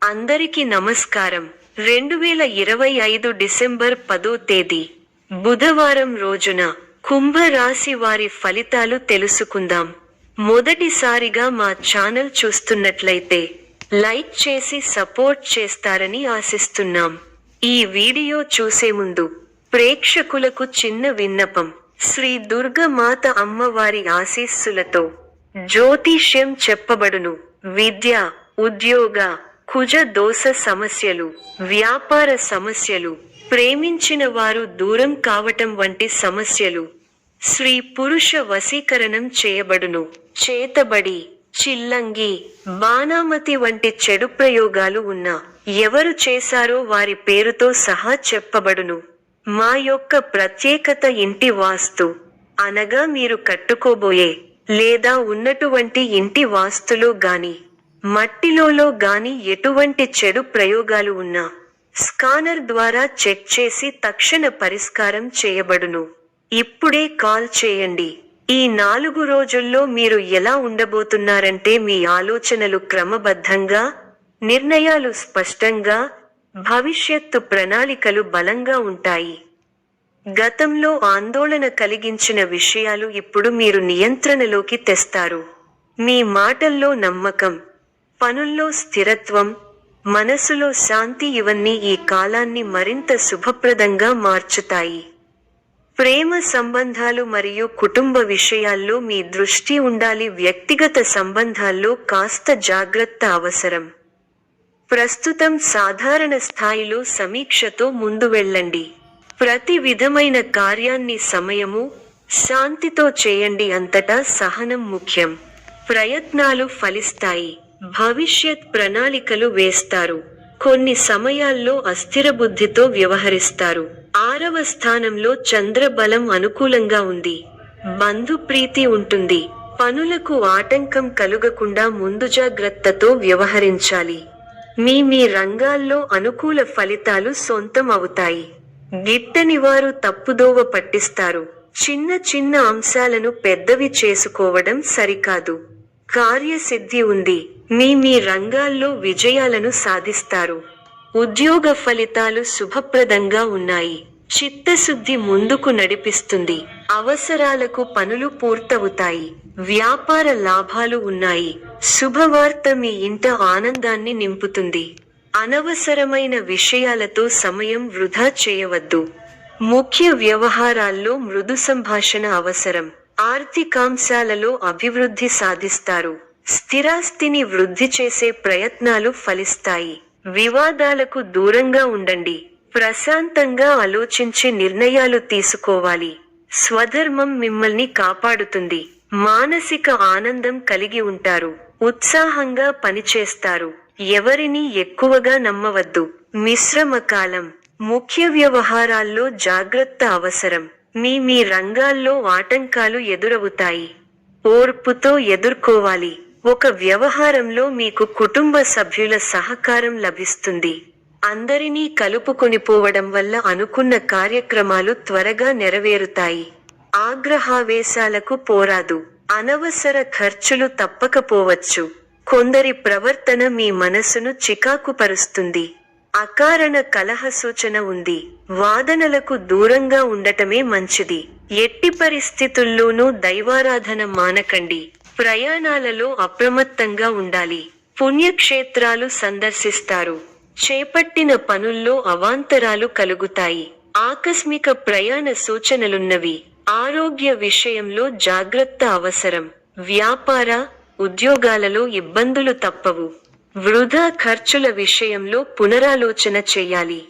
అందరికీ నమస్కారం. 2025 డిసెంబర్ 10వ తేదీ బుధవారం రోజున కుంభ రాశి వారి ఫలితాలు తెలుసుకుందాం. మొదటిసారిగా మా ఛానల్ చూస్తున్నట్లయితే లైక్ చేసి సపోర్ట్ చేస్తారని ఆశిస్తున్నాం. ఈ వీడియో చూసే ముందు ప్రేక్షకులకు చిన్న విన్నపం. శ్రీ దుర్గమాత అమ్మవారి ఆశీస్సులతో జ్యోతిష్యం చెప్పబడును. విద్య, ఉద్యోగ, కుజ దోష సమస్యలు, వ్యాపార సమస్యలు, ప్రేమించిన వారు దూరం కావటం వంటి సమస్యలు, స్త్రీ పురుష వశీకరణం చేయబడును. చేతబడి, చిల్లంగి, బాణామతి వంటి చెడు ప్రయోగాలు ఉన్నా ఎవరు చేశారో వారి పేరుతో సహా చెప్పబడును. మా యొక్క ప్రత్యేకత ఇంటి వాస్తు అనగా మీరు కట్టుకోబోయే లేదా ఉన్నటువంటి ఇంటి వాస్తులో గాని మట్టిలో గాని ఎటువంటి చెడు ప్రయోగాలు ఉన్నా స్కానర్ ద్వారా చెక్ చేసి తక్షణ పరిష్కారం చేయబడును. ఇప్పుడే కాల్ చేయండి. ఈ 4 రోజుల్లో మీరు ఎలా ఉండబోతున్నారంటే మీ ఆలోచనలు క్రమబద్ధంగా, నిర్ణయాలు స్పష్టంగా, భవిష్యత్తు ప్రణాళికలు బలంగా ఉంటాయి. గతంలో ఆందోళన కలిగించిన విషయాలు ఇప్పుడు మీరు నియంత్రణలోకి తెస్తారు. మీ మాటల్లో నమ్మకం, పనుల్లో స్థిరత్వం, మనసులో శాంతి ఇవన్నీ ఈ కాలాన్ని మరింత శుభప్రదంగా మార్చుతాయి. ప్రేమ సంబంధాలు మరియు కుటుంబ విషయాల్లో మీ దృష్టి ఉండాలి. వ్యక్తిగత సంబంధాల్లో కాస్త జాగ్రత్త అవసరం. ప్రస్తుతం సాధారణ స్థాయిలో సమీక్షతో ముందు వెళ్ళండి. ప్రతి విధమైన కార్యాన్ని సమయము, శాంతితో చేయండి. అంతటా సహనం ముఖ్యం. ప్రయత్నాలు ఫలిస్తాయి. భవిష్యత్ ప్రణాళికలు వేస్తారు. కొన్ని సమయాల్లో అస్థిర బుద్ధితో వ్యవహరిస్తారు. 6వ స్థానంలో చంద్రబలం అనుకూలంగా ఉంది. బంధు ప్రీతి ఉంటుంది. పనులకు ఆటంకం కలుగకుండా ముందు జాగ్రత్తతో వ్యవహరించాలి. మీ రంగాల్లో అనుకూల ఫలితాలు సొంతం అవుతాయి. గిట్టని వారు తప్పుదోవ పట్టిస్తారు. చిన్న అంశాలను పెద్దవి చేసుకోవడం సరికాదు. కార్యసిద్ధి ఉంది. మీ రంగాల్లో విజయాలను సాధిస్తారు. ఉద్యోగ ఫలితాలు శుభప్రదంగా ఉన్నాయి. చిత్తశుద్ధి ముందుకు నడిపిస్తుంది. అవసరాలకు పనులు పూర్తవుతాయి. వ్యాపార లాభాలు ఉన్నాయి. శుభవార్త మీ ఇంట ఆనందాన్ని నింపుతుంది. అనవసరమైన విషయాలతో సమయం వృధా చేయవద్దు. ముఖ్య వ్యవహారాల్లో మృదు సంభాషణ అవసరం. ఆర్థికాంశాలలో అభివృద్ధి సాధిస్తారు. స్థిరాస్తిని వృద్ధి చేసే ప్రయత్నాలు ఫలిస్తాయి. వివాదాలకు దూరంగా ఉండండి. ప్రశాంతంగా ఆలోచించి నిర్ణయాలు తీసుకోవాలి. స్వధర్మం మిమ్మల్ని కాపాడుతుంది. మానసిక ఆనందం కలిగి ఉంటారు. ఉత్సాహంగా పనిచేస్తారు. ఎవరిని ఎక్కువగా నమ్మవద్దు. మిశ్రమ కాలం. ముఖ్య వ్యవహారాల్లో జాగ్రత్త అవసరం. మీ రంగాల్లో ఆటంకాలు ఎదురవుతాయి. ఓర్పుతో ఎదుర్కోవాలి. ఒక వ్యవహారంలో మీకు కుటుంబ సభ్యుల సహకారం లభిస్తుంది. అందరినీ కలుపుకొనిపోవడం వల్ల అనుకున్న కార్యక్రమాలు త్వరగా నెరవేరుతాయి. ఆగ్రహావేశాలకు పోరాదు. అనవసర ఖర్చులు తప్పకపోవచ్చు. కొందరి ప్రవర్తన మీ మనసును చికాకుపరుస్తుంది. అకారణ కలహ సూచన ఉంది. వాదనలకు దూరంగా ఉండటమే మంచిది. ఎట్టి పరిస్థితుల్లోనూ దైవారాధన మానకండి. ప్రయాణాలలో అప్రమత్తంగా ఉండాలి. పుణ్యక్షేత్రాలు సందర్శిస్తారు. చేపట్టిన పనుల్లో అవాంతరాలు కలుగుతాయి. ఆకస్మిక ప్రయాణ సూచనలున్నవి. ఆరోగ్య విషయంలో జాగ్రత్త అవసరం. వ్యాపార, ఉద్యోగాలలో ఇబ్బందులు తప్పవు. వృధా ఖర్చుల విషయంలో పునరాలోచన చేయాలి.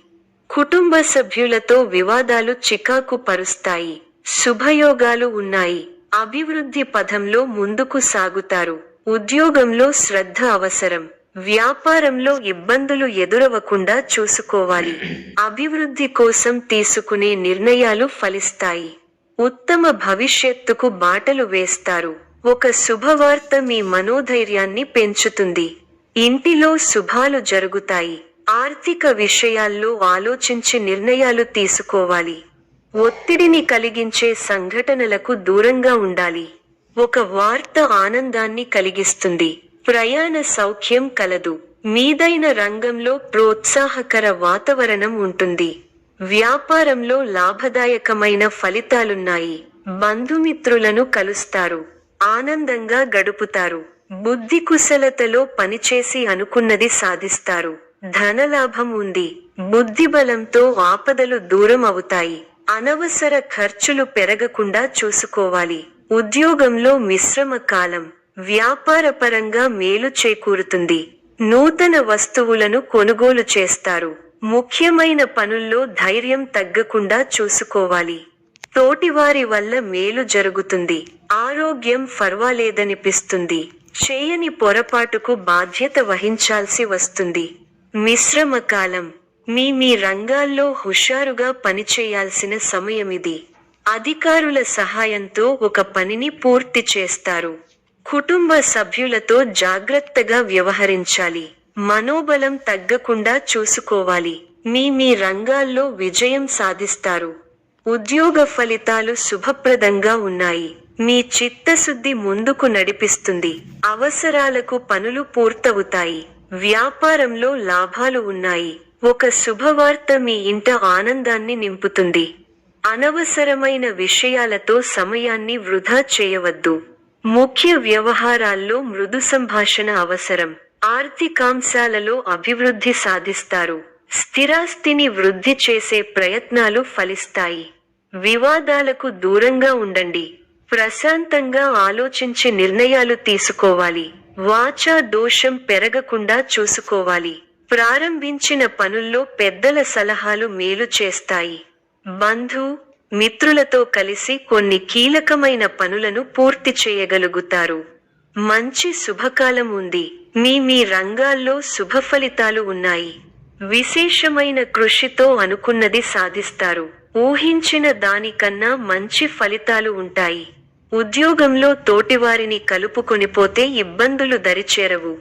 కుటుంబ సభ్యులతో వివాదాలు చికాకు పరుస్తాయి. శుభయోగాలు ఉన్నాయి. అభివృద్ధి పథంలో ముందుకు సాగుతారు. ఉద్యోగంలో శ్రద్ధ అవసరం. వ్యాపారంలో ఇబ్బందులు ఎదురవకుండా చూసుకోవాలి. అభివృద్ధి కోసం తీసుకునే నిర్ణయాలు ఫలిస్తాయి. ఉత్తమ భవిష్యత్తుకు బాటలు వేస్తారు. ఒక శుభవార్త మీ మనోధైర్యాన్ని పెంచుతుంది. ఇంటిలో శుభాలు జరుగుతాయి. ఆర్థిక విషయాల్లో ఆలోచించి నిర్ణయాలు తీసుకోవాలి. ఒత్తిడిని కలిగించే సంఘటనలకు దూరంగా ఉండాలి. ఒక వార్త ఆనందాన్ని కలిగిస్తుంది. ప్రయాణ సౌఖ్యం కలదు. మీదైన రంగంలో ప్రోత్సాహకర వాతావరణం ఉంటుంది. వ్యాపారంలో లాభదాయకమైన ఫలితాలున్నాయి. బంధుమిత్రులను కలుస్తారు. ఆనందంగా గడుపుతారు. బుద్ధి కుశలతలో పనిచేసి అనుకున్నది సాధిస్తారు. ధనలాభం ఉంది. బుద్ధిబలంతో ఆపదలు దూరం అవుతాయి. అనవసర ఖర్చులు పెరగకుండా చూసుకోవాలి. ఉద్యోగంలో మిశ్రమ కాలం. వ్యాపారపరంగా మేలు చేకూరుతుంది. నూతన వస్తువులను కొనుగోలు చేస్తారు. ముఖ్యమైన పనుల్లో ధైర్యం తగ్గకుండా చూసుకోవాలి. తోటివారి వల్ల మేలు జరుగుతుంది. ఆరోగ్యం పర్వాలేదనిపిస్తుంది. చేయని పొరపాటుకు బాధ్యత వహించాల్సి వస్తుంది. మిశ్రమ కాలం. మీ రంగాల్లో హుషారుగా పనిచేయాల్సిన సమయమిది. అధికారుల సహాయంతో ఒక పనిని పూర్తి చేస్తారు. కుటుంబ సభ్యులతో జాగ్రత్తగా వ్యవహరించాలి. మనోబలం తగ్గకుండా చూసుకోవాలి. మీ రంగాల్లో విజయం సాధిస్తారు. ఉద్యోగ ఫలితాలు శుభప్రదంగా ఉన్నాయి. మీ చిత్తశుద్ధి ముందుకు నడిపిస్తుంది. అవసరాలకు పనులు పూర్తవుతాయి. వ్యాపారంలో లాభాలు ఉన్నాయి. ఒక శుభవార్త మీ ఇంట ఆనందాన్ని నింపుతుంది. అనవసరమైన విషయాలతో సమయాన్ని వృధా చేయవద్దు. ముఖ్య వ్యవహారాల్లో మృదు సంభాషణ అవసరం. ఆర్థికాంశాలలో అభివృద్ధి సాధిస్తారు. స్థిరాస్తిని వృద్ధి చేసే ప్రయత్నాలు ఫలిస్తాయి. వివాదాలకు దూరంగా ఉండండి. ప్రశాంతంగా ఆలోచించి నిర్ణయాలు తీసుకోవాలి. వాచా దోషం పెరగకుండా చూసుకోవాలి. ప్రారంభించిన పనుల్లో పెద్దల సలహాలు మేలు చేస్తాయి. బంధు మిత్రులతో కలిసి కొన్ని కీలకమైన పనులను పూర్తి చేయగలుగుతారు. మంచి శుభకాలం ఉంది. మీ రంగాల్లో శుభ ఫలితాలు ఉన్నాయి. విశేషమైన కృషితో అనుకున్నది సాధిస్తారు. ఊహించిన దానికన్నా మంచి ఫలితాలు ఉంటాయి. ఉద్యోగంలో తోటివారిని కలుపుకొనిపోతే ఇబ్బందులు దరిచేరవు.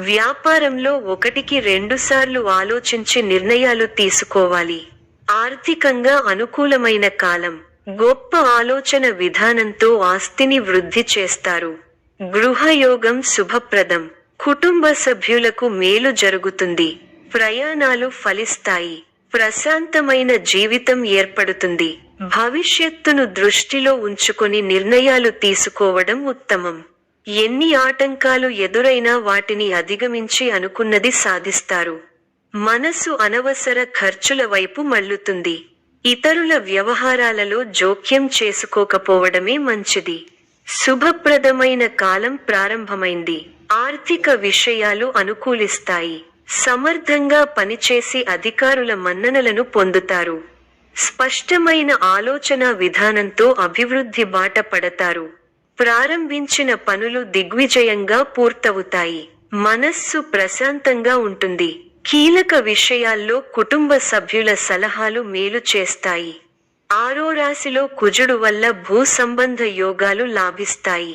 వ్యాపారంలో 1-2 సార్లు ఆలోచించి నిర్ణయాలు తీసుకోవాలి. ఆర్థికంగా అనుకూలమైన కాలం. గొప్ప ఆలోచన విధానంతో ఆస్తిని వృద్ధి చేస్తారు. గృహయోగం శుభప్రదం. కుటుంబ సభ్యులకు మేలు జరుగుతుంది. ప్రయాణాలు ఫలిస్తాయి. ప్రశాంతమైన జీవితం ఏర్పడుతుంది. భవిష్యత్తును దృష్టిలో ఉంచుకొని నిర్ణయాలు తీసుకోవడం ఉత్తమం. ఎన్ని ఆటంకాలు ఎదురైనా వాటిని అధిగమించి అనుకున్నది సాధిస్తారు. మనసు అనవసర ఖర్చుల వైపు మళ్లుతుంది. ఇతరుల వ్యవహారాలలో జోక్యం చేసుకోకపోవడమే మంచిది. శుభప్రదమైన కాలం ప్రారంభమైంది. ఆర్థిక విషయాలు అనుకూలిస్తాయి. సమర్థంగా పనిచేసి అధికారుల మన్ననలను పొందుతారు. స్పష్టమైన ఆలోచన విధానంతో అభివృద్ధి బాట పడతారు. ప్రారంభించిన పనులు దిగ్విజయంగా పూర్తవుతాయి. మనస్సు ప్రశాంతంగా ఉంటుంది. కీలక విషయాల్లో కుటుంబ సభ్యుల సలహాలు మేలు చేస్తాయి. 6వ రాశిలో కుజుడు వల్ల భూ సంబంధ యోగాలు లాభిస్తాయి.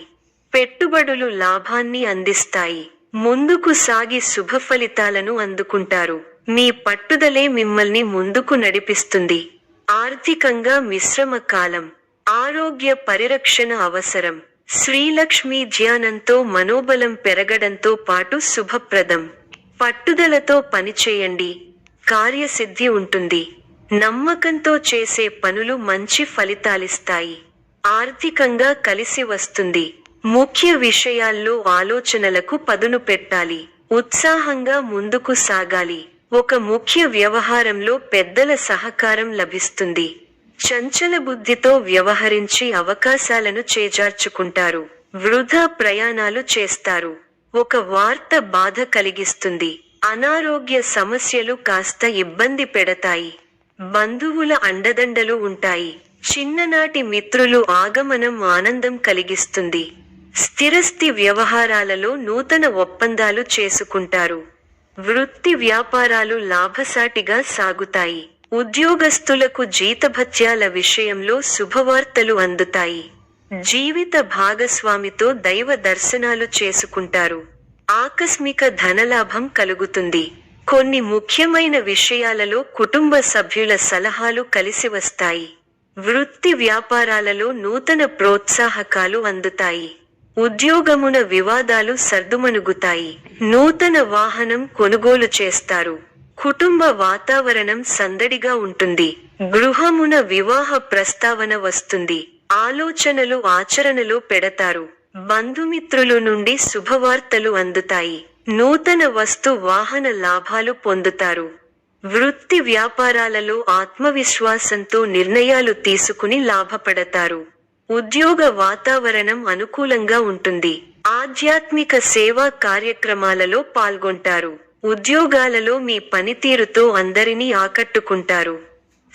పెట్టుబడులు లాభాన్ని అందిస్తాయి. ముందుకు సాగి శుభ ఫలితాలను అందుకుంటారు. మీ పట్టుదలే మిమ్మల్ని ముందుకు నడిపిస్తుంది. ఆర్థికంగా మిశ్రమ కాలం. ఆరోగ్య పరిరక్షణ అవసరం. శ్రీలక్ష్మీ ధ్యానంతో మనోబలం పెరగడంతో పాటు శుభప్రదం. పట్టుదలతో పనిచేయండి. కార్యసిద్ధి ఉంటుంది. నమ్మకంతో చేసే పనులు మంచి ఫలితాలిస్తాయి. ఆర్థికంగా కలిసి వస్తుంది. ముఖ్య విషయాల్లో ఆలోచనలకు పదును పెట్టాలి. ఉత్సాహంగా ముందుకు సాగాలి. ఒక ముఖ్య వ్యవహారంలో పెద్దల సహకారం లభిస్తుంది. చంచల బుద్ధితో వ్యవహరించి అవకాశాలను చేజార్చుకుంటారు. వృధా ప్రయాణాలు చేస్తారు. ఒక వార్త బాధ కలిగిస్తుంది. అనారోగ్య సమస్యలు కాస్త ఇబ్బంది పెడతాయి. బంధువుల అండదండలు ఉంటాయి. చిన్ననాటి మిత్రులు ఆగమనం ఆనందం కలిగిస్తుంది. స్థిరస్థి వ్యవహారాలలో నూతన ఒప్పందాలు చేసుకుంటారు. వృత్తి వ్యాపారాలు లాభసాటిగా సాగుతాయి. ఉద్యోగస్తులకు జీతభత్యాల విషయంలో శుభవార్తలు అందుతాయి. జీవిత భాగస్వామితో దైవ దర్శనాలు చేసుకుంటారు. ఆకస్మిక ధనలాభం కలుగుతుంది. కొన్ని ముఖ్యమైన విషయాలలో కుటుంబ సభ్యుల సలహాలు కలిసి వస్తాయి. వృత్తి వ్యాపారాలలో నూతన ప్రోత్సాహకాలు అందుతాయి. ఉద్యోగమున వివాదాలు సర్దుమణుగుతాయి. నూతన వాహనం కొనుగోలు చేస్తారు. కుటుంబ వాతావరణం సందడిగా ఉంటుంది. గృహమున వివాహ ప్రస్తావన వస్తుంది. ఆలోచనలు ఆచరణలో పెడతారు. బంధుమిత్రులు నుండి శుభవార్తలు అందుతాయి. నూతన వస్తు వాహన లాభాలు పొందుతారు. వృత్తి వ్యాపారాలలో ఆత్మవిశ్వాసంతో నిర్ణయాలు తీసుకుని లాభపడతారు. ఉద్యోగ వాతావరణం అనుకూలంగా ఉంటుంది. ఆధ్యాత్మిక సేవా కార్యక్రమాలలో పాల్గొంటారు. ఉద్యోగాలలో మీ పనితీరుతో అందరినీ ఆకట్టుకుంటారు.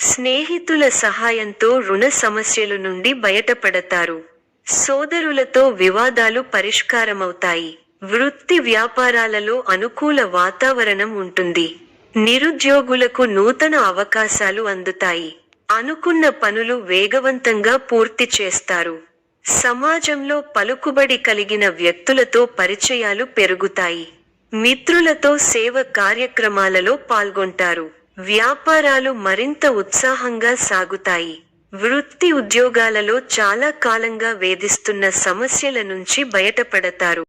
స్నేహితుల సహాయంతో రుణ సమస్యల నుండి బయటపడతారు. సోదరులతో వివాదాలు పరిష్కారమవుతాయి. వృత్తి వ్యాపారాలలో అనుకూల వాతావరణం ఉంటుంది. నిరుద్యోగులకు నూతన అవకాశాలు అందుతాయి. అనుకున్న పనులు వేగవంతంగా పూర్తి చేస్తారు. సమాజంలో పలుకుబడి కలిగిన వ్యక్తులతో పరిచయాలు పెరుగుతాయి. మిత్రులతో సేవ కార్యక్రమాలలో పాల్గొంటారు. వ్యాపారాలు మరింత ఉత్సాహంగా సాగుతాయి. వృత్తి ఉద్యోగాలలో చాలా కాలంగా వేధిస్తున్న సమస్యల నుంచి బయటపడతారు.